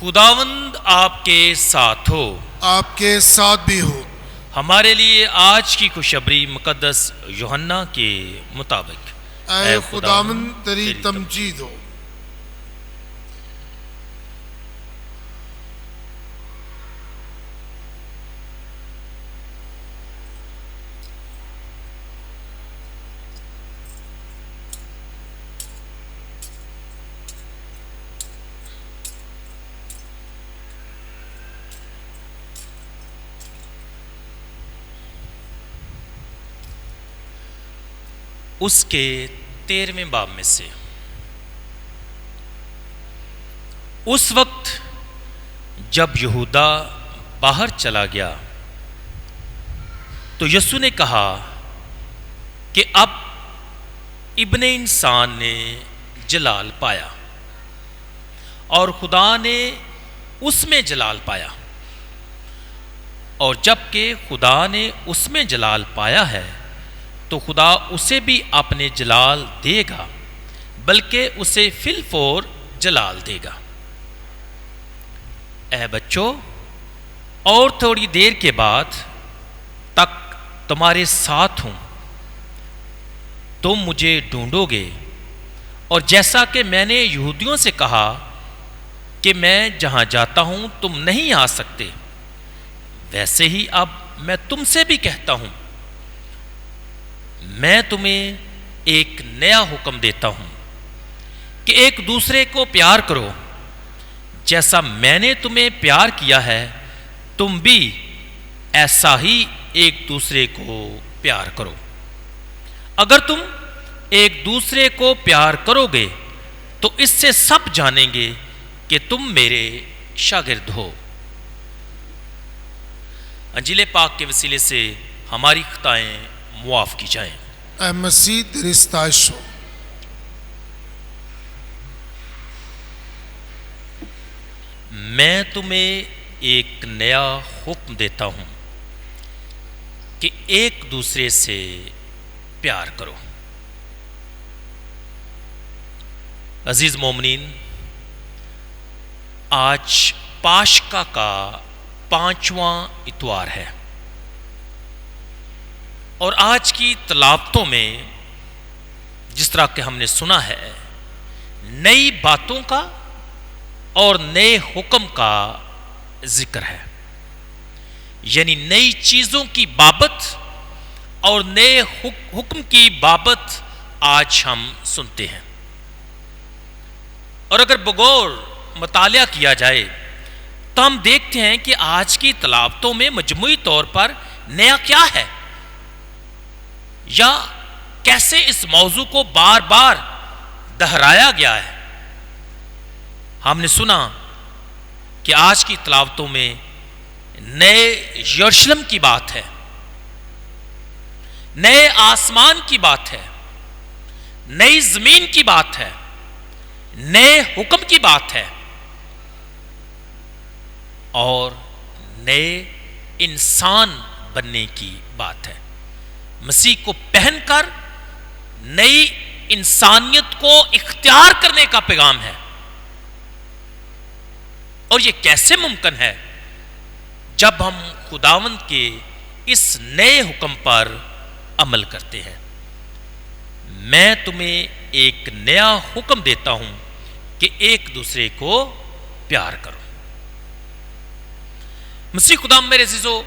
خداوند آپ کے ساتھ ہو، آپ کے ساتھ بھی ہو۔ ہمارے لیے آج کی خوشخبری مقدس یوحنا کے مطابق۔ اے خداوند تیری تمجید ہو۔ اس کے 13ویں باب میں سے، اس وقت جب یہودا باہر چلا گیا تو یسوع نے کہا کہ اب ابن انسان نے جلال پایا اور خدا نے اس میں جلال پایا، اور جب کہ خدا نے اس میں جلال پایا ہے تو خدا اسے بھی اپنے جلال دے گا، بلکہ اسے فی الفور جلال دے گا۔ اے بچوں، اور تھوڑی دیر کے بعد تک تمہارے ساتھ ہوں، تم مجھے ڈھونڈو گے، اور جیسا کہ میں نے یہودیوں سے کہا کہ میں جہاں جاتا ہوں تم نہیں آ سکتے، ویسے ہی اب میں تم سے بھی کہتا ہوں، میں تمہیں ایک نیا حکم دیتا ہوں کہ ایک دوسرے کو پیار کرو، جیسا میں نے تمہیں پیار کیا ہے تم بھی ایسا ہی ایک دوسرے کو پیار کرو۔ اگر تم ایک دوسرے کو پیار کرو گے تو اس سے سب جانیں گے کہ تم میرے شاگرد ہو۔ انجیل پاک کے وسیلے سے ہماری خطائیں معاف کی جائیں۔ اے مسیح تیری ستائش ہو۔ میں تمہیں ایک نیا حکم دیتا ہوں کہ ایک دوسرے سے پیار کرو۔ عزیز مومنین، آج پاشکا کا 5واں اتوار ہے، اور آج کی تلاوتوں میں جس طرح کہ ہم نے سنا ہے، نئی باتوں کا اور نئے حکم کا ذکر ہے، یعنی نئی چیزوں کی بابت اور نئے حکم کی بابت آج ہم سنتے ہیں۔ اور اگر بغور مطالعہ کیا جائے تو ہم دیکھتے ہیں کہ آج کی تلاوتوں میں مجموعی طور پر نیا کیا ہے، یا کیسے اس موضوع کو بار بار دہرایا گیا ہے۔ ہم نے سنا کہ آج کی تلاوتوں میں نئے یروشلم کی بات ہے، نئے آسمان کی بات ہے، نئی زمین کی بات ہے، نئے حکم کی بات ہے، اور نئے انسان بننے کی بات ہے۔ مسیح کو پہن کر نئی انسانیت کو اختیار کرنے کا پیغام ہے۔ اور یہ کیسے ممکن ہے؟ جب ہم خداوند کے اس نئے حکم پر عمل کرتے ہیں۔ میں تمہیں ایک نیا حکم دیتا ہوں کہ ایک دوسرے کو پیار کرو۔ مسیح خدا میرے عزیزو،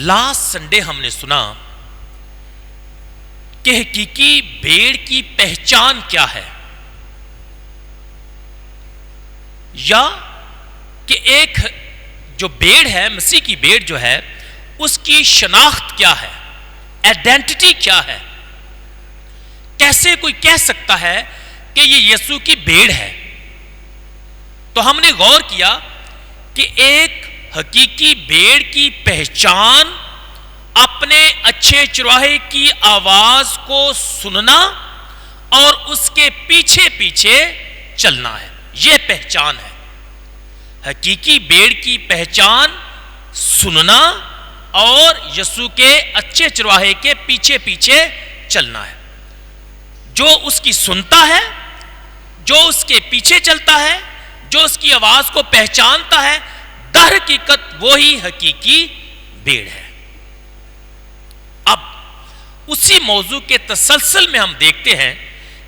لاسٹ سنڈے ہم نے سنا کہ حقیقی بھیڑ کی پہچان کیا ہے، یا کہ ایک جو بھیڑ ہے، مسیح کی بھیڑ جو ہے، اس کی شناخت کیا ہے، آئیڈینٹی کیا ہے۔ کیسے کوئی کہہ سکتا ہے کہ یہ یسوع کی بھیڑ ہے؟ تو ہم نے غور کیا کہ ایک حقیقی بھیڑ کی پہچان اپنے اچھے چرواہے کی آواز کو سننا اور اس کے پیچھے پیچھے چلنا ہے، یہ پہچان ہے۔ حقیقی بھیڑ کی پہچان سننا اور یسوع کے اچھے چرواہے کے پیچھے پیچھے چلنا ہے۔ جو اس کی سنتا ہے، جو اس کے پیچھے چلتا ہے، جو اس کی آواز کو پہچانتا ہے، در حقیقت وہی حقیقی بھیڑ ہے۔ اب اسی موضوع کے تسلسل میں ہم دیکھتے ہیں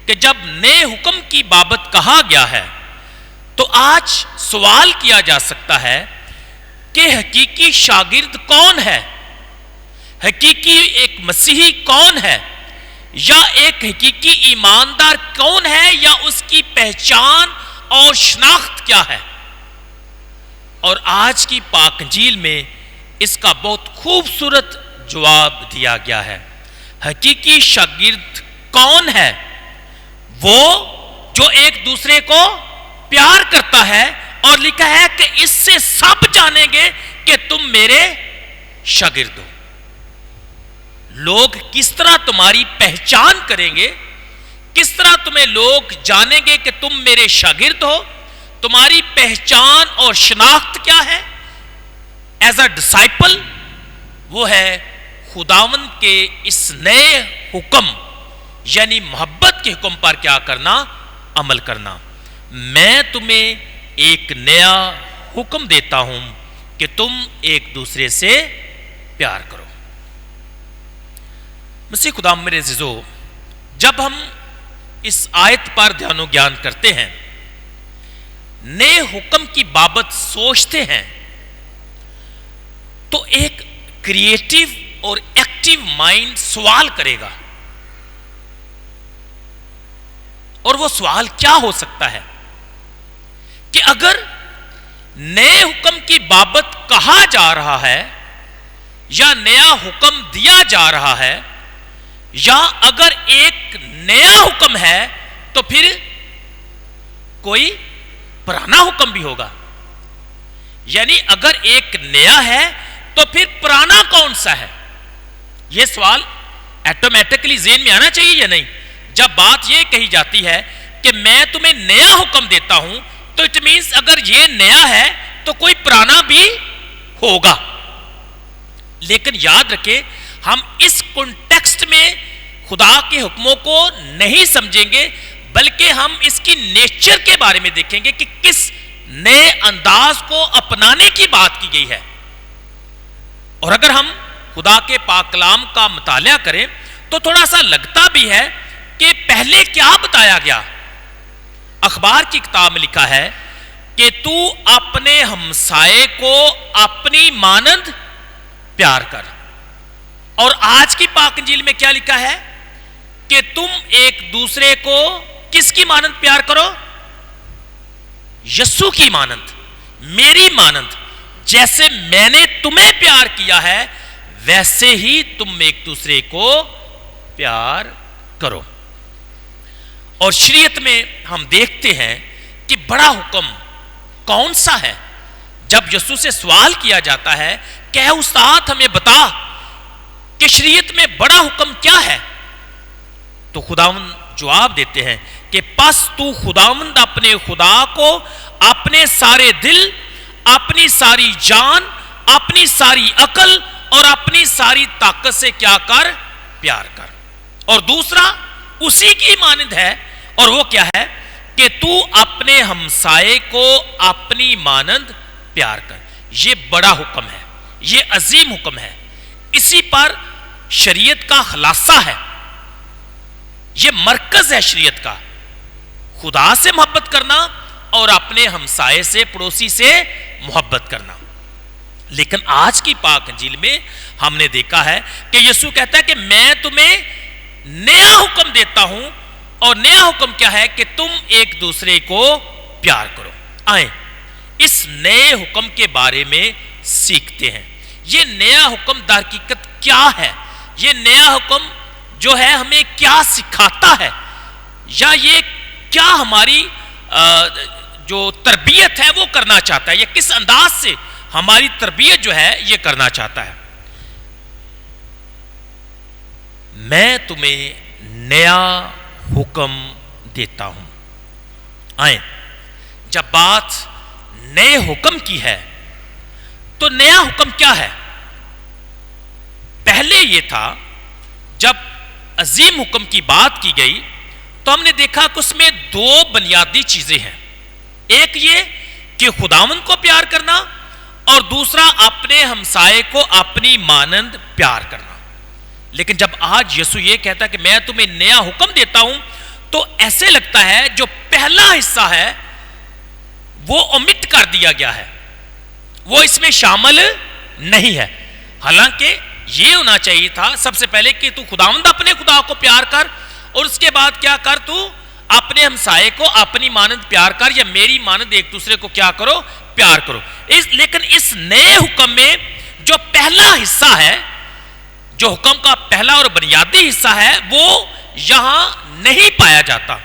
کہ جب نئے حکم کی بابت کہا گیا ہے تو آج سوال کیا جا سکتا ہے کہ حقیقی شاگرد کون ہے؟ حقیقی ایک مسیحی کون ہے؟ یا ایک حقیقی ایماندار کون ہے؟ یا اس کی پہچان اور شناخت کیا ہے؟ اور آج کی پاک انجیل میں اس کا بہت خوبصورت جواب دیا گیا ہے۔ حقیقی شاگرد کون ہے؟ وہ جو ایک دوسرے کو پیار کرتا ہے، اور لکھا ہے کہ اس سے سب جانیں گے کہ تم میرے شاگرد ہو۔ لوگ کس طرح تمہاری پہچان کریں گے؟ کس طرح تمہیں لوگ جانیں گے کہ تم میرے شاگرد ہو؟ تمہاری پہچان اور شناخت کیا ہے ایز اے ڈسائپل؟ وہ ہے خداوند کے اس نئے حکم یعنی محبت کے حکم پر کیا کرنا؟ عمل کرنا۔ میں تمہیں ایک نیا حکم دیتا ہوں کہ تم ایک دوسرے سے پیار کرو۔ مسیح خداوند میرے عزیزو، جب ہم اس آیت پر دھیان و گیان کرتے ہیں، نئے حکم کی بابت سوچتے ہیں، تو ایک کریٹیو اور ایکٹیو مائنڈ سوال کرے گا۔ اور وہ سوال کیا ہو سکتا ہے کہ اگر نئے حکم کی بابت کہا جا رہا ہے یا نیا حکم دیا جا رہا ہے، یا اگر ایک نیا حکم ہے تو پھر کوئی پرانا حکم بھی ہوگا۔ یعنی اگر ایک نیا ہے تو پھر پرانا کون سا ہے؟ یہ سوال ایٹومیٹکلی ذہن میں آنا چاہیے یا نہیں؟ جب بات یہ کہی جاتی ہے کہ میں تمہیں نیا حکم دیتا ہوں تو اٹ مینس اگر یہ نیا ہے تو کوئی پرانا بھی ہوگا۔ لیکن یاد رکھیں، ہم اس کنٹیکسٹ میں خدا کے حکموں کو نہیں سمجھیں گے، بلکہ ہم اس کی نیچر کے بارے میں دیکھیں گے کہ کس نئے انداز کو اپنانے کی بات کی گئی ہے۔ اور اگر ہم خدا کے پاک کلام کا مطالعہ کریں تو تھوڑا سا لگتا بھی ہے کہ پہلے کیا بتایا گیا۔ اخبار کی کتاب میں لکھا ہے کہ تو اپنے ہمسائے کو اپنی مانند پیار کر، اور آج کی پاک انجیل میں کیا لکھا ہے کہ تم ایک دوسرے کو کس کی مانند پیار کرو؟ یسوع کی مانند، میری مانند۔ جیسے میں نے تمہیں پیار کیا ہے ویسے ہی تم ایک دوسرے کو پیار کرو۔ اور شریعت میں ہم دیکھتے ہیں کہ بڑا حکم کون سا ہے؟ جب یسوع سے سوال کیا جاتا ہے کہ اے استاد ہمیں بتا کہ شریعت میں بڑا حکم کیا ہے، تو خداوند جواب دیتے ہیں کہ پس تو خداوند اپنے خدا کو اپنے سارے دل، اپنی ساری جان، اپنی ساری عقل اور اپنی ساری طاقت سے کیا کر؟ پیار کر۔ اور دوسرا اسی کی مانند ہے، اور وہ کیا ہے کہ تو اپنے ہمسائے کو اپنی مانند پیار کر۔ یہ بڑا حکم ہے، یہ عظیم حکم ہے، اسی پر شریعت کا خلاصہ ہے، یہ مرکز ہے شریعت کا، خدا سے محبت کرنا اور اپنے ہمسائے سے، پڑوسی سے محبت کرنا۔ لیکن آج کی پاک انجیل میں ہم نے دیکھا ہے کہ یسوع کہتا ہے کہ میں تمہیں نیا حکم دیتا ہوں، اور نیا حکم کیا ہے کہ تم ایک دوسرے کو پیار کرو۔ آئیں اس نئے حکم کے بارے میں سیکھتے ہیں۔ یہ نیا حکم در حقیقت کیا ہے؟ یہ نیا حکم جو ہے ہمیں کیا سکھاتا ہے، یا یہ کیا ہماری جو تربیت ہے وہ کرنا چاہتا ہے، یا کس انداز سے ہماری تربیت جو ہے یہ کرنا چاہتا ہے؟ میں تمہیں نیا حکم دیتا ہوں۔ آئیں جب بات نئے حکم کی ہے تو نیا حکم کیا ہے؟ پہلے یہ تھا جب عظیم حکم کی بات کی گئی تو ہم نے دیکھا کہ اس میں دو بنیادی چیزیں ہیں۔ ایک یہ کہ خداوند کو پیار کرنا، اور دوسرا اپنے ہمسائے کو اپنی مانند پیار کرنا۔ لیکن جب آج یسوع یہ کہتا ہے کہ میں تمہیں نیا حکم دیتا ہوں، تو ایسے لگتا ہے جو پہلا حصہ ہے وہ اومٹ کر دیا گیا ہے، وہ اس میں شامل نہیں ہے۔ حالانکہ یہ ہونا چاہیے تھا سب سے پہلے کہ تو خداوند اپنے خدا کو پیار کر، اور اس کے بعد کیا کر، تو اپنے ہمسائے کو اپنی مانند پیار کر، یا میری مانند ایک دوسرے کو کیا کرو، پیار کرو۔ لیکن اس نئے حکم میں جو پہلا حصہ ہے، جو حکم کا پہلا اور بنیادی حصہ ہے، وہ یہاں نہیں پایا جاتا۔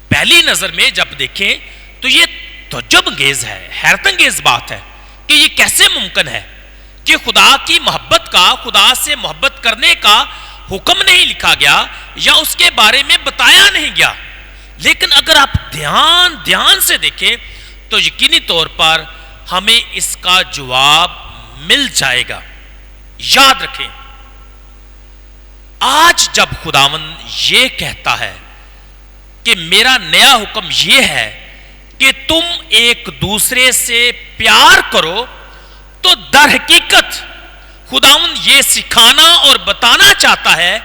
پہلی نظر میں جب دیکھیں تو یہ تعجب انگیز ہے، حیرت انگیز بات ہے کہ یہ کیسے ممکن ہے کہ خدا کی محبت کا، خدا سے محبت کرنے کا حکم نہیں لکھا گیا، یا اس کے بارے میں بتایا نہیں گیا۔ لیکن اگر آپ دھیان سے دیکھیں تو یقینی طور پر ہمیں اس کا جواب مل جائے گا۔ یاد رکھیں، آج جب خداوند یہ کہتا ہے کہ میرا نیا حکم یہ ہے کہ تم ایک دوسرے سے پیار کرو، تو در حقیقت خداوند یہ سکھانا اور بتانا چاہتا ہے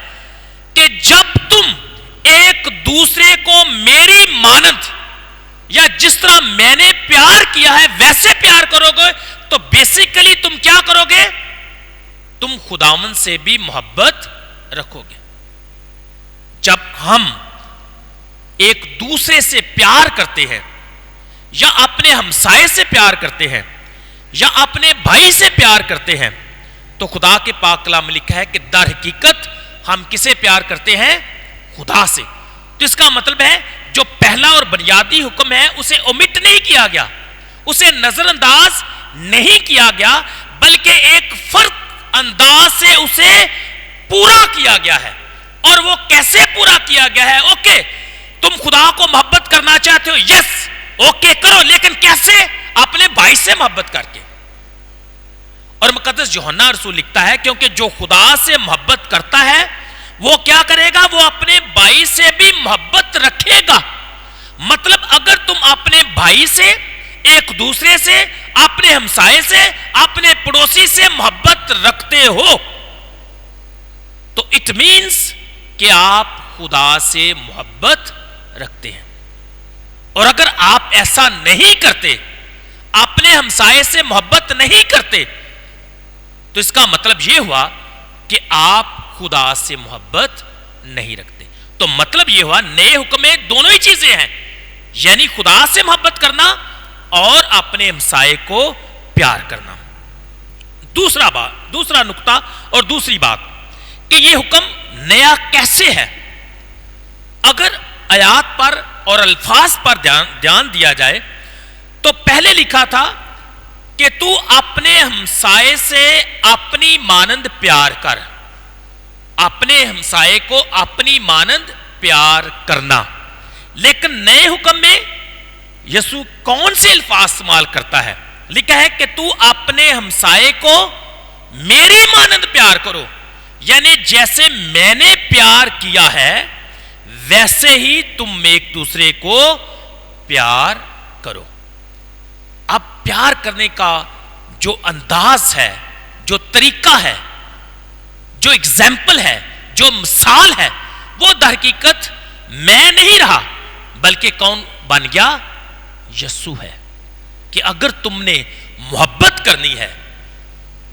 کہ جب تم ایک دوسرے کو میری مانند، یا جس طرح میں نے پیار کیا ہے ویسے پیار کرو گے، تو بیسیکلی تم کیا کرو گے، تم خداوند سے بھی محبت رکھو گے۔ جب ہم ایک دوسرے سے پیار کرتے ہیں، یا اپنے ہمسائے سے پیار کرتے ہیں، یا اپنے بھائی سے پیار کرتے ہیں، تو خدا کے پاک کلام میں لکھا ہے کہ در حقیقت ہم کسے پیار کرتے ہیں، خدا سے۔ تو اس کا مطلب ہے جو پہلا اور بنیادی حکم ہے اسے اومٹ نہیں کیا گیا، اسے نظر انداز نہیں کیا گیا، بلکہ ایک فرق انداز سے اسے پورا کیا گیا ہے۔ اور وہ کیسے پورا کیا گیا ہے؟ اوکے، تم خدا کو محبت کرنا چاہتے ہو، یس اوکے کرو، لیکن کیسے؟ اپنے بھائی سے محبت کر کے۔ اور مقدس یوحنا رسول لکھتا ہے کیونکہ جو خدا سے محبت کرتا ہے وہ کیا کرے گا، وہ اپنے بھائی سے بھی محبت رکھے گا۔ مطلب اگر تم اپنے بھائی سے، ایک دوسرے سے، اپنے ہمسائے سے، اپنے پڑوسی سے محبت رکھتے ہو، تو اٹ مینس کہ آپ خدا سے محبت رکھتے ہیں۔ اور اگر آپ ایسا نہیں کرتے، اپنے ہمسائے سے محبت نہیں کرتے، تو اس کا مطلب یہ ہوا کہ آپ خدا سے محبت نہیں رکھتے۔ تو مطلب یہ ہوا نئے حکم میں دونوں ہی چیزیں ہیں، یعنی خدا سے محبت کرنا اور اپنے ہمسائے کو پیار کرنا۔ دوسرا نقطہ اور دوسری بات کہ یہ حکم نیا کیسے ہے؟ اگر آیات پر اور الفاظ پر دھیان دیا جائے تو پہلے لکھا تھا کہ تو اپنے ہمسائے سے اپنی مانند پیار کر، اپنے ہمسائے کو اپنی مانند پیار کرنا۔ لیکن نئے حکم میں یسوع کون سے الفاظ استعمال کرتا ہے؟ لکھا ہے کہ تو اپنے ہمسائے کو میری مانند پیار کرو، یعنی جیسے میں نے پیار کیا ہے ویسے ہی تم ایک دوسرے کو پیار کرو۔ اب پیار کرنے کا جو انداز ہے، جو طریقہ ہے، جو اگزامپل ہے، جو مثال ہے، وہ در حقیقت میں نہیں رہا، بلکہ کون بن گیا؟ یسوع ہے۔ کہ اگر تم نے محبت کرنی ہے،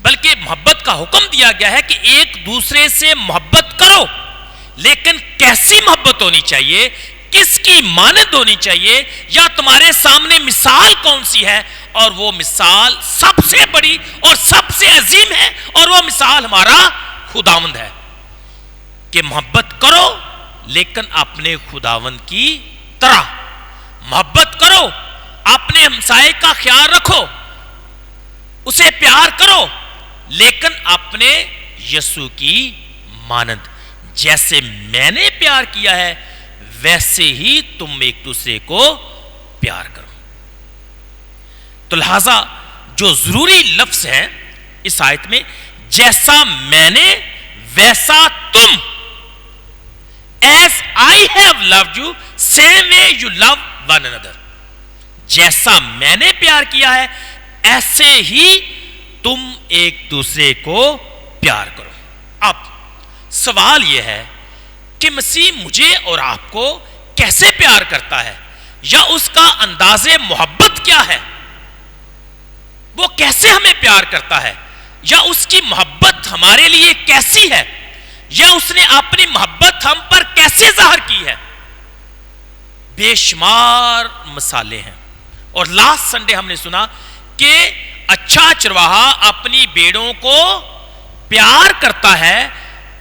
بلکہ محبت کا حکم دیا گیا ہے کہ ایک دوسرے سے محبت کرو، لیکن کیسی محبت ہونی چاہیے، کس کی مانند ہونی چاہیے، یا تمہارے سامنے مثال کون سی ہے؟ اور وہ مثال سب سے بڑی اور سب سے عظیم ہے، اور وہ مثال ہمارا خداوند ہے کہ محبت کرو لیکن اپنے خداوند کی طرح محبت کرو، اپنے ہمسائے کا خیال رکھو، اسے پیار کرو، لیکن اپنے یسوع کی مانند، جیسے میں نے پیار کیا ہے ویسے ہی تم ایک دوسرے کو پیار کرو۔ تو لہذا جو ضروری لفظ ہے اس آیت میں، جیسا میں نے ویسا تم، as I have loved you same way you love one another، جیسا میں نے پیار کیا ہے ایسے ہی تم ایک دوسرے کو پیار کرو. اب سوال یہ ہے کہ مسیح مجھے اور آپ کو کیسے پیار کرتا ہے, یا اس کا انداز محبت کیا ہے, وہ کیسے ہمیں پیار کرتا ہے, یا اس کی محبت ہمارے لیے کیسی ہے, یا اس نے اپنی محبت ہم پر کیسے ظاہر کی ہے. بے شمار مثالیں ہیں. اور لاسٹ سنڈے ہم نے سنا کہ اچھا چرواہا اپنی بھیڑوں کو پیار کرتا ہے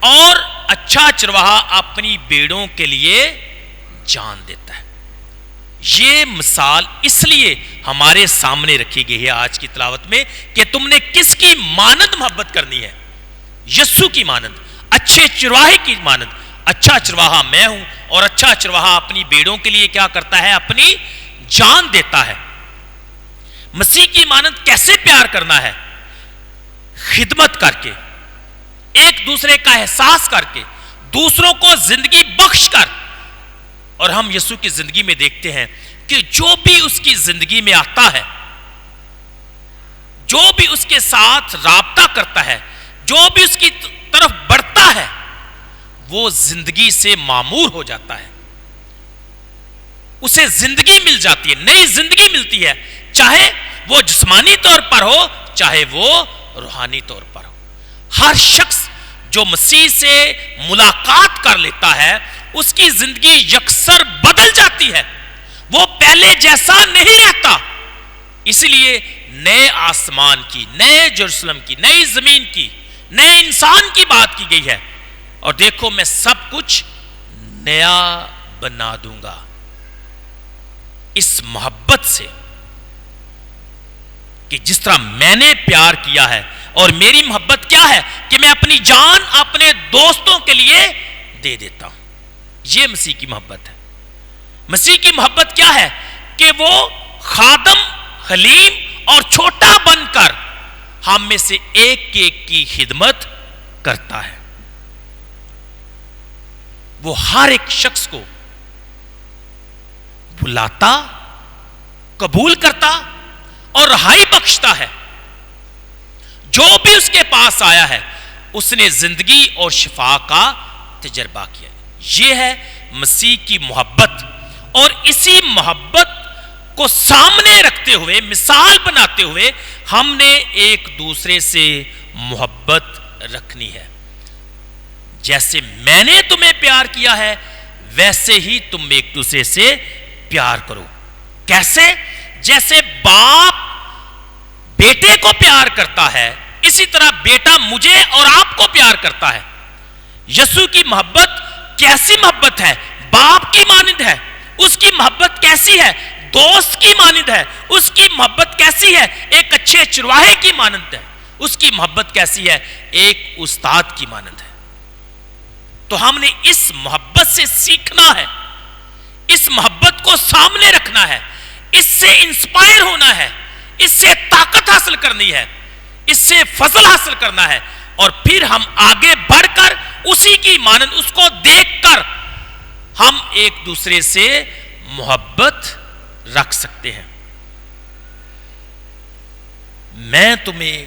اور اچھا چرواہا اپنی بھیڑوں کے لیے جان دیتا ہے. یہ مثال اس لیے ہمارے سامنے رکھی گئی ہے آج کی تلاوت میں کہ تم نے کس کی مانند محبت کرنی ہے. یسوع کی مانند, اچھے چرواہے کی مانند. اچھا چرواہا میں ہوں اور اچھا چرواہا اپنی بھیڑوں کے لیے کیا کرتا ہے, اپنی جان دیتا ہے. مسیح کی مانند کیسے پیار کرنا ہے؟ خدمت کر کے, ایک دوسرے کا احساس کر کے, دوسروں کو زندگی بخش کر. اور ہم یسوع کی زندگی میں دیکھتے ہیں کہ جو بھی اس کی زندگی میں آتا ہے, جو بھی اس کے ساتھ رابطہ کرتا ہے, جو بھی اس کی طرف بڑھتا ہے, وہ زندگی سے معمور ہو جاتا ہے. اسے زندگی مل جاتی ہے, نئی زندگی ملتی ہے, چاہے وہ جسمانی طور پر ہو چاہے وہ روحانی طور پر ہو. ہر شخص جو مسیح سے ملاقات کر لیتا ہے اس کی زندگی یکسر بدل جاتی ہے, وہ پہلے جیسا نہیں رہتا. اس لیے نئے آسمان کی, نئے یروشلم کی, نئی زمین کی, نئے انسان کی بات کی گئی ہے. اور دیکھو میں سب کچھ نیا بنا دوں گا. اس محبت سے کہ جس طرح میں نے پیار کیا ہے, اور میری محبت کیا ہے کہ میں اپنی جان اپنے دوستوں کے لیے دے دیتا ہوں. یہ مسیح کی محبت ہے. مسیح کی محبت کیا ہے کہ وہ خادم, حلیم اور چھوٹا بن کر ہم میں سے ایک ایک کی خدمت کرتا ہے. وہ ہر ایک شخص کو بلاتا, قبول کرتا اور رہائی بخشتا ہے. جو بھی اس کے پاس آیا ہے اس نے زندگی اور شفا کا تجربہ کیا. یہ ہے مسیح کی محبت. اور اسی محبت کو سامنے رکھتے ہوئے, مثال بناتے ہوئے ہم نے ایک دوسرے سے محبت رکھنی ہے. جیسے میں نے تمہیں پیار کیا ہے ویسے ہی تم ایک دوسرے سے پیار کرو. کیسے؟ جیسے باپ بیٹے کو پیار کرتا ہے اسی طرح بیٹا مجھے اور آپ کو پیار کرتا ہے. یسوع کی محبت کیسی محبت ہے؟ باپ کی مانند ہے. اس کی محبت کیسی ہے؟ دوست کی مانند ہے. اس کی محبت کیسی ہے؟ ایک اچھے چرواہے کی مانند ہے. اس کی محبت کیسی ہے؟ ایک استاد کی مانند ہے. تو ہم نے اس محبت سے سیکھنا ہے, اس محبت کو سامنے رکھنا ہے, اس سے انسپائر ہونا ہے, اس سے طاقت حاصل کرنی ہے, اس سے فضل حاصل کرنا ہے, اور پھر ہم آگے بڑھ کر اسی کی مانند اس کو دیکھ کر ہم ایک دوسرے سے محبت رکھ سکتے ہیں. میں تمہیں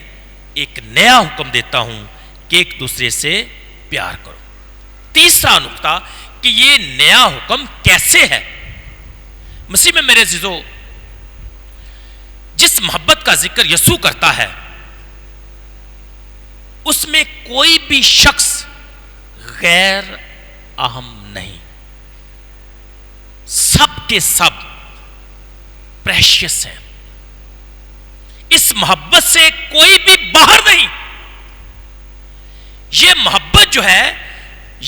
ایک نیا حکم دیتا ہوں کہ ایک دوسرے سے پیار کرو. تیسرا نقطہ کہ یہ نیا حکم کیسے ہے. مسیح میں میرے عزیزو, جس محبت کا ذکر یسوع کرتا ہے اس میں کوئی بھی شخص غیر اہم نہیں. سب کے سب پریشیس ہیں. اس محبت سے کوئی بھی باہر نہیں. یہ محبت جو ہے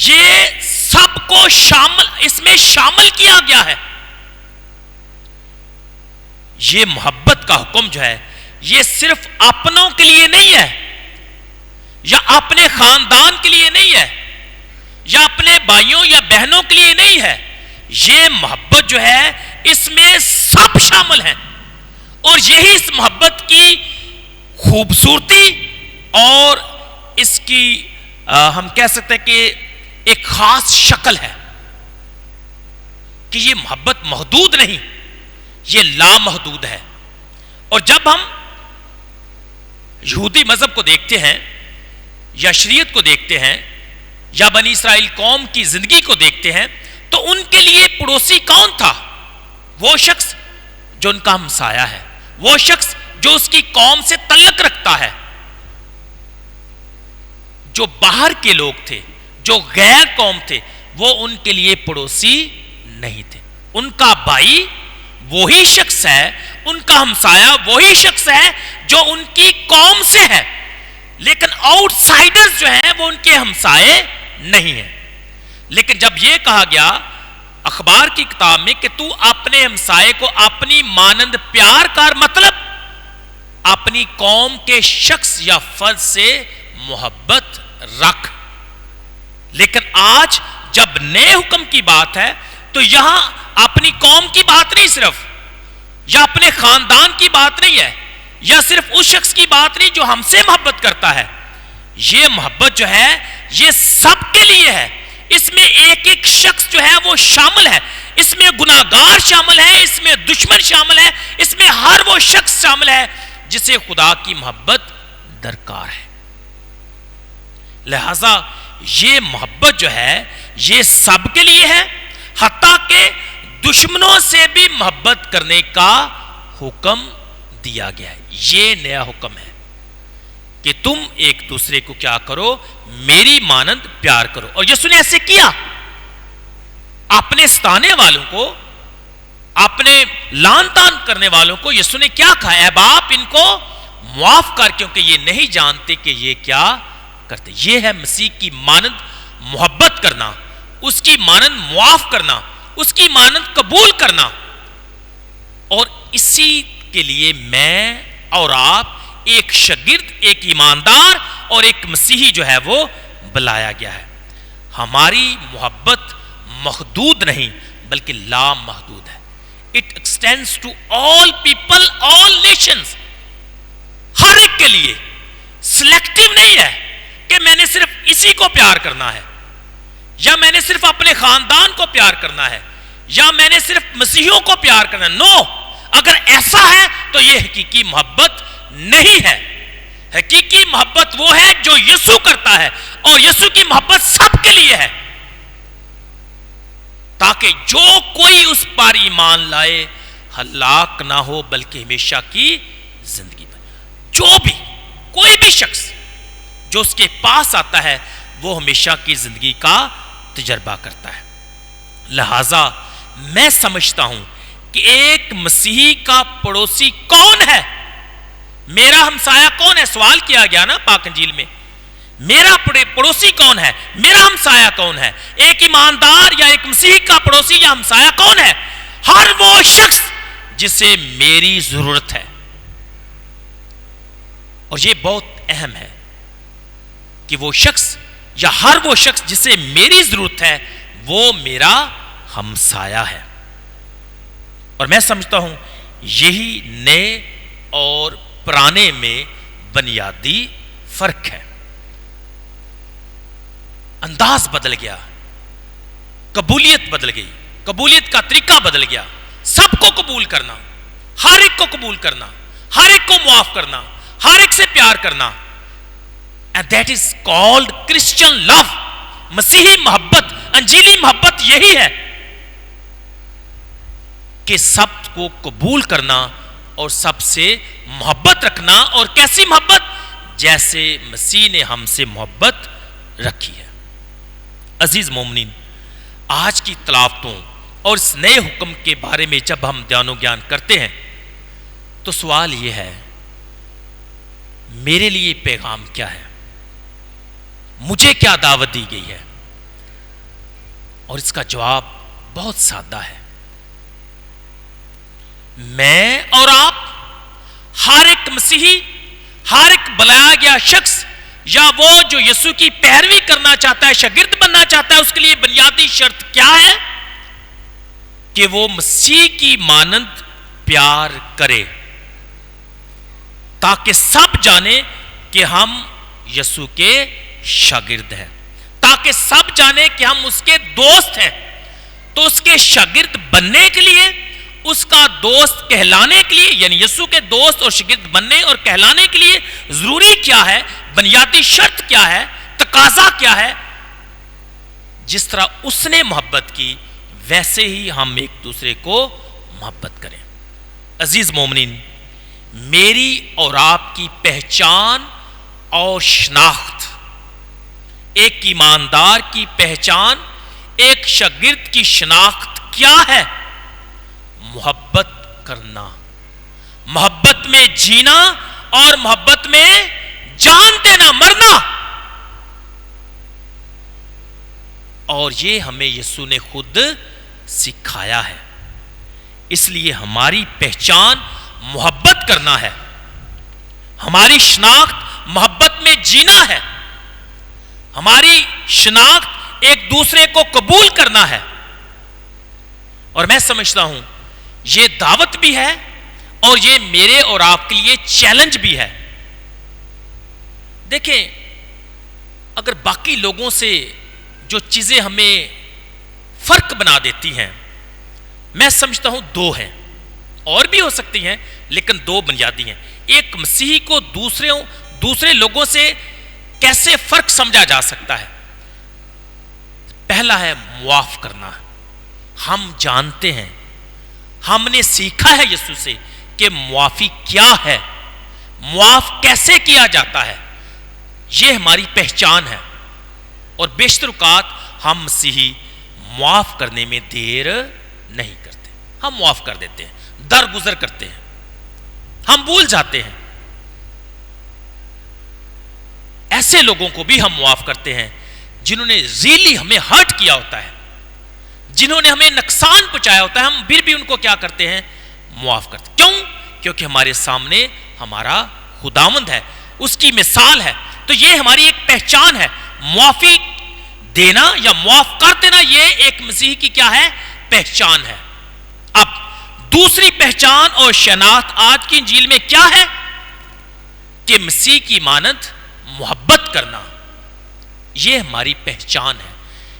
یہ سب کو شامل, اس میں شامل کیا گیا ہے. یہ محبت کا حکم جو ہے یہ صرف اپنوں کے لیے نہیں ہے, یا اپنے خاندان کے لیے نہیں ہے, یا اپنے بھائیوں یا بہنوں کے لیے نہیں ہے. یہ محبت جو ہے اس میں سب شامل ہیں. اور یہی اس محبت کی خوبصورتی اور اس کی ہم کہہ سکتے ہیں کہ ایک خاص شکل ہے کہ یہ محبت محدود نہیں, یہ لامحدود ہے. اور جب ہم یہودی مذہب کو دیکھتے ہیں یا شریعت کو دیکھتے ہیں یا بنی اسرائیل قوم کی زندگی کو دیکھتے ہیں تو ان کے لیے پڑوسی کون تھا؟ وہ شخص جو ان کا ہمسایہ ہے، وہ شخص جو اس کی قوم سے تعلق رکھتا ہے. جو باہر کے لوگ تھے، جو غیر قوم تھے، وہ ان کے لیے پڑوسی نہیں تھے. ان کا بھائی وہی شخص ہے، ان کا ہمسایہ وہی شخص ہے جو ان کی قوم سے ہے، لیکن آؤٹ سائیڈرز جو ہیں وہ ان کے ہمسائے نہیں ہیں. لیکن جب یہ کہا گیا اخبار کی کتاب میں کہ تو اپنے ہمسائے کو اپنی مانند پیار کر، مطلب اپنی قوم کے شخص یا فرد سے محبت رکھ. لیکن آج جب نئے حکم کی بات ہے تو یہاں اپنی قوم کی بات نہیں صرف، یا اپنے خاندان کی بات نہیں ہے، یا صرف اس شخص کی بات نہیں جو ہم سے محبت کرتا ہے. یہ محبت جو ہے یہ سب کے لیے ہے. اس میں ایک ایک شخص جو ہے وہ شامل ہے، اس میں گناہگار شامل ہے، اس میں دشمن شامل ہے، اس میں ہر وہ شخص شامل ہے جسے خدا کی محبت درکار ہے. لہذا یہ محبت جو ہے یہ سب کے لیے ہے، حتیٰ کہ دشمنوں سے بھی محبت کرنے کا حکم دیا گیا ہے. یہ نیا حکم ہے کہ تم ایک دوسرے کو کیا کرو؟ میری مانند پیار کرو. اور یسوع نے ایسے کیا. اپنے ستانے والوں کو، اپنے لان تان کرنے والوں کو یسوع نے کیا کہا؟ اے باپ ان کو معاف کر کیونکہ یہ نہیں جانتے کہ یہ کیا کرتے. یہ ہے مسیح کی مانند محبت کرنا، اس کی مانند معاف کرنا، اس کی مانند قبول کرنا. اور اسی کے لیے میں اور آپ ایک شاگرد، ایک ایماندار اور ایک مسیحی جو ہے وہ بلایا گیا ہے. ہماری محبت محدود نہیں بلکہ لامحدود ہے. It extends to all people, all nations. ہر ایک کے لیے. سلیکٹیو نہیں ہے کہ میں نے صرف اسی کو پیار کرنا ہے، یا میں نے صرف اپنے خاندان کو پیار کرنا ہے، یا میں نے صرف مسیحیوں کو پیار کرنا ہے. نو، اگر ایسا ہے تو یہ حقیقی محبت نہیں ہے. حقیقی محبت وہ ہے جو یسوع کرتا ہے، اور یسوع کی محبت سب کے لیے ہے، تاکہ جو کوئی اس پر ایمان لائے ہلاک نہ ہو بلکہ ہمیشہ کی زندگی پائے. جو بھی کوئی بھی شخص جو اس کے پاس آتا ہے وہ ہمیشہ کی زندگی کا تجربہ کرتا ہے. لہذا میں سمجھتا ہوں کہ ایک مسیحی کا پڑوسی کون ہے؟ میرا ہمسایہ کون ہے؟ سوال کیا گیا نا پاک انجیل میں، میرا پڑوسی کون ہے؟ میرا ہمسایہ کون ہے؟ ایک ایماندار یا ایک مسیحی کا پڑوسی یا ہمسایہ کون ہے؟ ہر وہ شخص جسے میری ضرورت ہے. اور یہ بہت اہم ہے کہ وہ شخص یا ہر وہ شخص جسے میری ضرورت ہے وہ میرا ہمسایہ ہے. اور میں سمجھتا ہوں یہی نئے اور پرانے میں بنیادی فرق ہے. انداز بدل گیا، قبولیت بدل گئی، قبولیت کا طریقہ بدل گیا. سب کو قبول کرنا، ہر ایک کو قبول کرنا، ہر ایک کو معاف کرنا، ہر ایک سے پیار کرنا. And that is called Christian love. مسیحی محبت، انجیلی محبت یہی ہے کہ سب کو قبول کرنا اور سب سے محبت رکھنا. اور کیسی محبت؟ جیسے مسیح نے ہم سے محبت رکھی ہے. عزیز مومنین، آج کی تلاوتوں اور اس نئے حکم کے بارے میں جب ہم دھیان و گیان کرتے ہیں تو سوال یہ ہے، میرے لیے پیغام کیا ہے؟ مجھے کیا دعوت دی گئی ہے؟ اور اس کا جواب بہت سادہ ہے. میں اور آپ، ہر ایک مسیحی، ہر ایک بلایا گیا شخص یا وہ جو یسوع کی پیروی کرنا چاہتا ہے، شاگرد بننا چاہتا ہے، اس کے لیے بنیادی شرط کیا ہے؟ کہ وہ مسیح کی مانند پیار کرے، تاکہ سب جانے کہ ہم یسوع کے شاگرد ہیں، تاکہ سب جانے کہ ہم اس کے دوست ہیں. تو اس کے شاگرد بننے کے لیے اس کا دوست کہلانے کے لیے، یعنی یسوع کے دوست اور شاگرد بننے اور کہلانے کے لیے ضروری کیا ہے، بنیادی شرط کیا ہے، تقاضا کیا ہے؟ جس طرح اس نے محبت کی ویسے ہی ہم ایک دوسرے کو محبت کریں۔ عزیز مومنین، میری اور آپ کی پہچان اور شناخت، ایک ایماندار کی پہچان، ایک شاگرد کی شناخت کیا ہے؟ محبت کرنا، محبت میں جینا اور محبت میں جان دینا، مرنا۔ اور یہ ہمیں یسوع نے خود سکھایا ہے۔ اس لیے ہماری پہچان محبت کرنا ہے، ہماری شناخت محبت میں جینا ہے، ہماری شناخت ایک دوسرے کو قبول کرنا ہے۔ اور میں سمجھتا ہوں یہ دعوت بھی ہے اور یہ میرے اور آپ کے لیے چیلنج بھی ہے۔ دیکھیں، اگر باقی لوگوں سے جو چیزیں ہمیں فرق بنا دیتی ہیں، میں سمجھتا ہوں دو ہیں، اور بھی ہو سکتی ہیں لیکن دو بنیادی ہیں۔ ایک مسیحی کو دوسرے لوگوں سے کیسے فرق سمجھا جا سکتا ہے؟ پہلا ہے معاف کرنا۔ ہم جانتے ہیں، ہم نے سیکھا ہے یسوع سے کہ معافی کیا ہے، معاف کیسے کیا جاتا ہے، یہ ہماری پہچان ہے۔ اور بیشتر اوقات ہم مسیحی معاف کرنے میں دیر نہیں کرتے، ہم معاف کر دیتے ہیں، درگزر کرتے ہیں، ہم بھول جاتے ہیں۔ ایسے لوگوں کو بھی ہم معاف کرتے ہیں جنہوں نے ریلی ہمیں ہرٹ کیا ہوتا ہے، جنہوں نے ہمیں نقصان پہنچایا ہوتا ہے، ہم پھر بھی ان کو کیا کرتے ہیں؟ معاف کرتے ہیں۔ کیوں؟ کیونکہ ہمارے سامنے ہمارا خداوند ہے، اس کی مثال ہے۔ تو یہ ہماری ایک پہچان ہے، معافی دینا یا معاف کر دینا، یہ ایک مسیحی کی کیا ہے؟ پہچان ہے۔ اب دوسری پہچان اور شناخت آج کی انجیل میں کیا ہے؟ کہ مسیح کی مانند محبت کرنا، یہ ہماری پہچان ہے،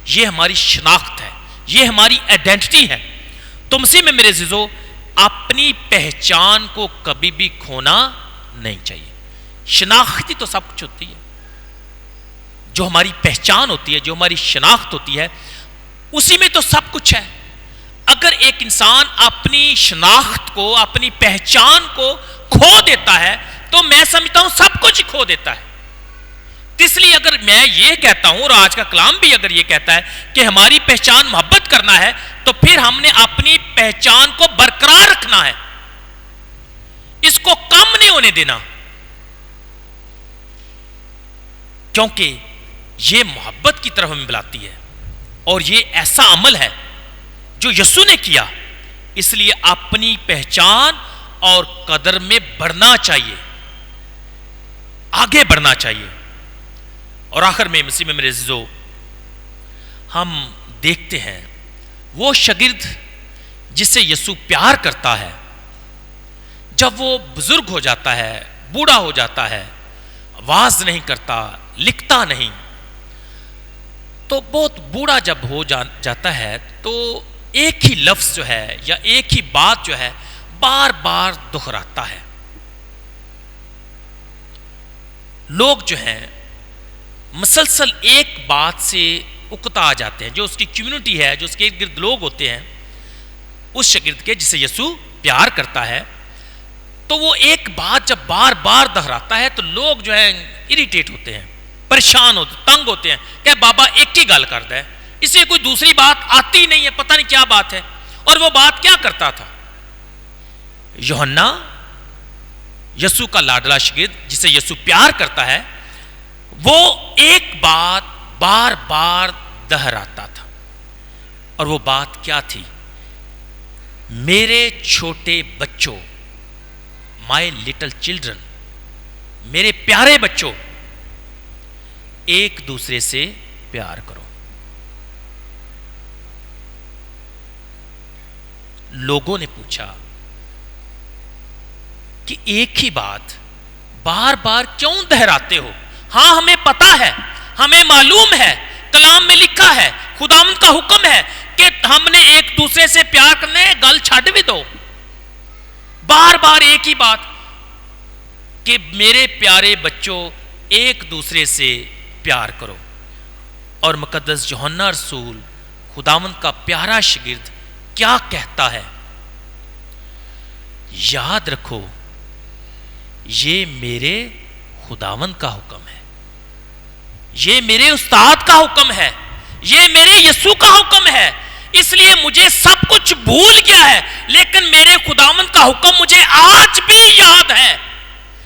یہ ہماری شناخت ہے، یہ ہماری آئیڈینٹی ہے۔ تو مسیح میں میرے عزیزو، اپنی پہچان کو کبھی بھی کھونا نہیں چاہیے۔ شناختی تو سب کچھ ہوتی ہے، جو ہماری پہچان ہوتی ہے، جو ہماری شناخت ہوتی ہے، اسی میں تو سب کچھ ہے۔ اگر ایک انسان اپنی شناخت کو، اپنی پہچان کو کھو دیتا ہے تو میں سمجھتا ہوں سب کچھ کھو دیتا ہے۔ اس لیے اگر میں یہ کہتا ہوں، اور آج کا کلام بھی اگر یہ کہتا ہے کہ ہماری پہچان محبت کرنا ہے، تو پھر ہم نے اپنی پہچان کو برقرار رکھنا ہے، اس کو کم نہیں ہونے دینا، کیونکہ یہ محبت کی طرف ہمیں بلاتی ہے اور یہ ایسا عمل ہے جو یسوع نے کیا۔ اس لیے اپنی پہچان اور قدر میں بڑھنا چاہیے، آگے بڑھنا چاہیے۔ اور آخر میں مسیح میں میرے عزیزو، ہم دیکھتے ہیں وہ شاگرد جسے یسوع پیار کرتا ہے، جب وہ بزرگ ہو جاتا ہے، بوڑھا ہو جاتا ہے، آواز نہیں کرتا، لکھتا نہیں، تو بہت بوڑھا جب ہو جاتا ہے تو ایک ہی لفظ جو ہے یا ایک ہی بات جو ہے بار بار دہراتا ہے۔ لوگ جو ہیں مسلسل ایک بات سے اکتا آ جاتے ہیں، جو اس کی کمیونٹی ہے، جو اس کے ارد گرد لوگ ہوتے ہیں، اس شاگرد کے جسے یسوع پیار کرتا ہے، تو وہ ایک بات جب بار بار دہراتا ہے تو لوگ جو ہیں اریٹیٹ ہوتے ہیں، پریشان ہوتے، تنگ ہوتے ہیں کہ بابا ایک ہی گل کرتا ہے، اسے کوئی دوسری بات آتی نہیں ہے، پتہ نہیں کیا بات ہے۔ اور وہ بات کیا کرتا تھا؟ یوحنا، یسوع کا لاڈلا شاگرد جسے یسوع پیار کرتا ہے، وہ ایک بات بار بار دہراتا تھا، اور وہ بات کیا تھی؟ میرے چھوٹے بچوں، مائی لٹل چلڈرن، میرے پیارے بچوں، ایک دوسرے سے پیار کرو۔ لوگوں نے پوچھا کہ ایک ہی بات بار بار کیوں دہراتے ہو؟ ہاں ہمیں پتا ہے، ہمیں معلوم ہے، کلام میں لکھا ہے، خداوند کا حکم ہے کہ ہم نے ایک دوسرے سے پیار کرنے گل چھڈ بھی دو. بار بار ایک ہی بات کہ میرے پیارے بچوں ایک دوسرے سے پیار کرو. اور مقدس یوحنا رسول خداوند کا پیارا شاگرد کیا کہتا ہے؟ یاد رکھو یہ میرے خداوند کا حکم ہے, یہ میرے استاد کا حکم ہے, یہ میرے یسوع کا حکم ہے. اس لیے مجھے سب کچھ بھول گیا ہے لیکن میرے خداوند کا حکم مجھے آج بھی یاد ہے.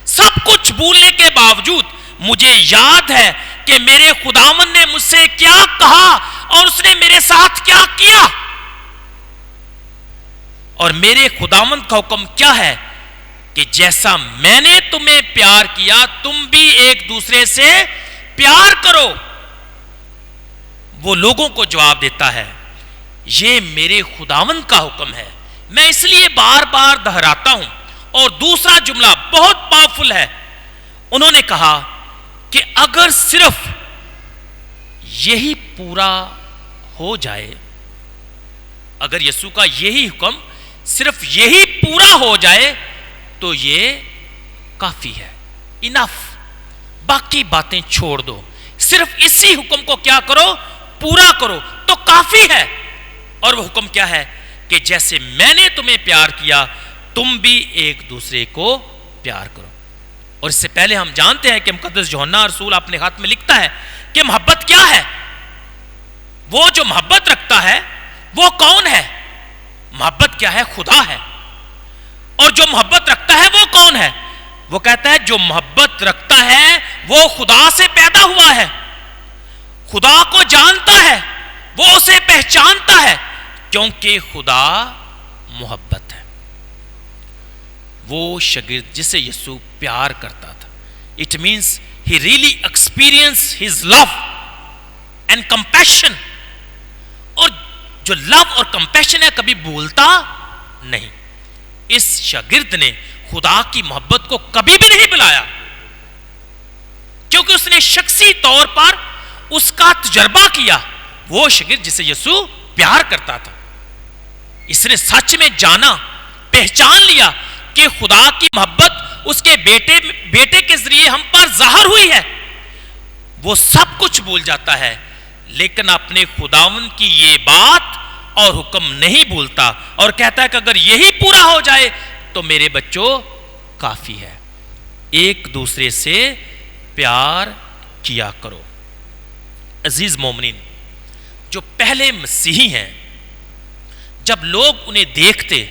سب کچھ بھولنے کے باوجود مجھے یاد ہے کہ میرے خداوند نے مجھ سے کیا کہا اور اس نے میرے ساتھ کیا کیا. اور میرے خداوند کا حکم کیا ہے کہ جیسا میں نے تمہیں پیار کیا تم بھی ایک دوسرے سے پیار کرو. وہ لوگوں کو جواب دیتا ہے یہ میرے خداوند کا حکم ہے. میں اس لیے بار بار دہراتا ہوں. اور دوسرا جملہ بہت پاورفل ہے. انہوں نے کہا کہ اگر صرف یہی پورا ہو جائے, اگر یسوع کا یہی حکم صرف یہی پورا ہو جائے تو یہ کافی ہے. انف, باقی باتیں چھوڑ دو, صرف اسی حکم کو کیا کرو, پورا کرو تو کافی ہے. اور وہ حکم کیا ہے کہ جیسے میں نے تمہیں پیار کیا تم بھی ایک دوسرے کو پیار کرو. اور اس سے پہلے ہم جانتے ہیں کہ مقدس یوحنا رسول اپنے خط میں لکھتا ہے کہ محبت کیا ہے. وہ جو محبت رکھتا ہے وہ کون ہے؟ محبت کیا ہے؟ خدا ہے. اور جو محبت رکھتا ہے وہ کون ہے؟ وہ کہتا ہے جو محبت رکھتا ہے وہ خدا سے پیدا ہوا ہے, خدا کو جانتا ہے, وہ اسے پہچانتا ہے کیونکہ خدا محبت ہے. وہ شاگرد جسے یسوع پیار کرتا تھا, it means he really experience his love and compassion. اور جو لو اور کمپیشن ہے کبھی بھولتا نہیں. اس شاگرد نے خدا کی محبت کو کبھی بھی نہیں بلایا کیونکہ اس نے شخصی طور پر اس کا تجربہ کیا. وہ شاگرد جسے یسوع پیار کرتا تھا, اس نے سچ میں جانا, پہچان لیا کہ خدا کی محبت اس کے بیٹے کے ذریعے ہم پر ظاہر ہوئی ہے. وہ سب کچھ بھول جاتا ہے لیکن اپنے خداوند کی یہ بات اور حکم نہیں بھولتا اور کہتا ہے کہ اگر یہی پورا ہو جائے تو میرے بچوں کافی ہے. ایک دوسرے سے پیار کیا کرو. عزیز مومنین, جو پہلے مسیحی ہیں جب لوگ انہیں دیکھتے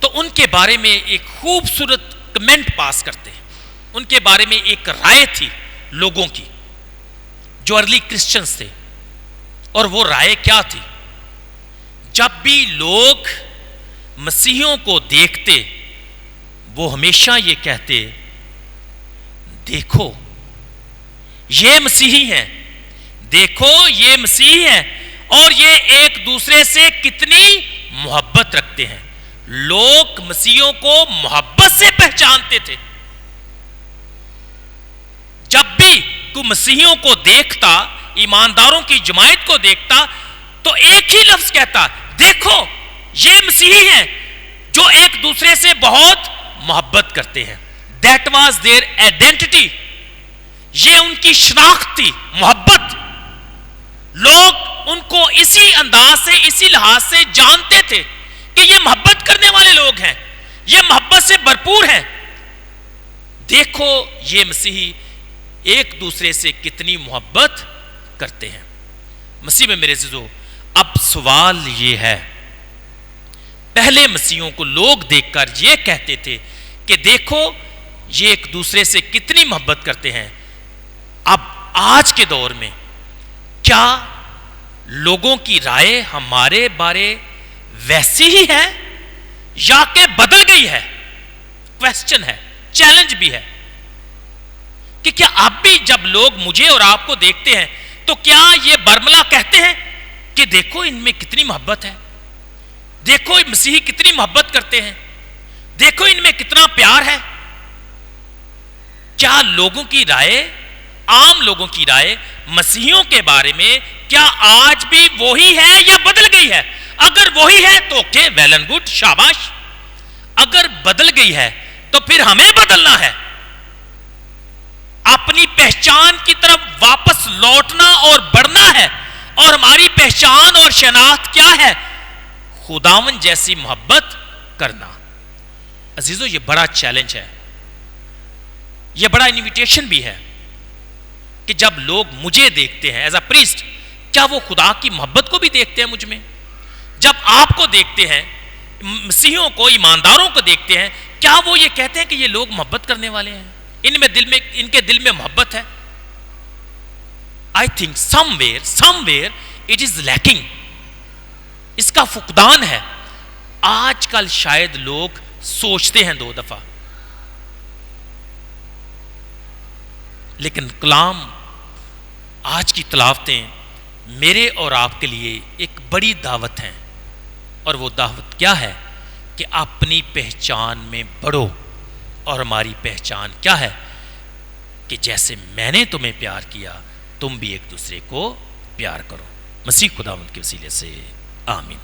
تو ان کے بارے میں ایک خوبصورت کمنٹ پاس کرتے. ان کے بارے میں ایک رائے تھی لوگوں کی جو ارلی کرسچنز تھے. اور وہ رائے کیا تھی؟ جب بھی لوگ مسیحیوں کو دیکھتے وہ ہمیشہ یہ کہتے دیکھو یہ مسیحی ہیں, دیکھو یہ مسیحی ہیں اور یہ ایک دوسرے سے کتنی محبت رکھتے ہیں. لوگ مسیحیوں کو محبت سے پہچانتے تھے. جب بھی کوئی مسیحیوں کو دیکھتا, ایمانداروں کی جماعت کو دیکھتا تو ایک ہی لفظ کہتا دیکھو یہ مسیحی ہیں جو ایک دوسرے سے بہت محبت کرتے ہیں. That was there identity. یہ ان کی شناخت تھی, محبت. لوگ ان کو اسی انداز سے, اسی لحاظ سے جانتے تھے کہ یہ محبت کرنے والے لوگ ہیں, یہ محبت سے بھرپور ہیں. دیکھو یہ مسیحی ایک دوسرے سے کتنی محبت کرتے ہیں. مسیح میں میرے عزیزو, اب سوال یہ ہے, پہلے مسیحیوں کو لوگ دیکھ کر یہ کہتے تھے کہ دیکھو یہ ایک دوسرے سے کتنی محبت کرتے ہیں. اب آج کے دور میں کیا لوگوں کی رائے ہمارے بارے ویسی ہی ہے یا کہ بدل گئی ہے؟ کویسچن ہے, چیلنج بھی ہے کہ کیا اب بھی جب لوگ مجھے اور آپ کو دیکھتے ہیں تو کیا یہ برملا کہتے ہیں کہ دیکھو ان میں کتنی محبت ہے, دیکھو مسیحی کتنی محبت کرتے ہیں, دیکھو ان میں کتنا پیار ہے؟ کیا لوگوں کی رائے, عام لوگوں کی رائے مسیحیوں کے بارے میں کیا آج بھی وہی ہے یا بدل گئی ہے؟ اگر وہی ہے تو اوکے، ویل اینڈ گڈ، شاباش. اگر بدل گئی ہے تو پھر ہمیں بدلنا ہے، اپنی پہچان کی طرف واپس لوٹنا اور بڑھنا ہے. اور ہماری پہچان اور شناخت کیا ہے؟ خداوند جیسی محبت کرنا. عزیزو، یہ بڑا چیلنج ہے، یہ بڑا انویٹیشن بھی ہے کہ جب لوگ مجھے دیکھتے ہیں ایز اے پریسٹ، کیا وہ خدا کی محبت کو بھی دیکھتے ہیں مجھ میں؟ جب آپ کو دیکھتے ہیں، مسیحیوں کو، ایمانداروں کو دیکھتے ہیں، کیا وہ یہ کہتے ہیں کہ یہ لوگ محبت کرنے والے ہیں، ان کے دل میں محبت ہے؟ I think somewhere it is lacking. اس کا فقدان ہے. آج کل شاید لوگ سوچتے ہیں 2 دفعہ، لیکن کلام، آج کی تلاوتیں میرے اور آپ کے لیے ایک بڑی دعوت ہیں. اور وہ دعوت کیا ہے؟ کہ اپنی پہچان میں بڑھو. اور ہماری پہچان کیا ہے؟ کہ جیسے میں نے تمہیں پیار کیا، تم بھی ایک دوسرے کو پیار کرو. مسیح خداوند کے وسیلے سے آمین.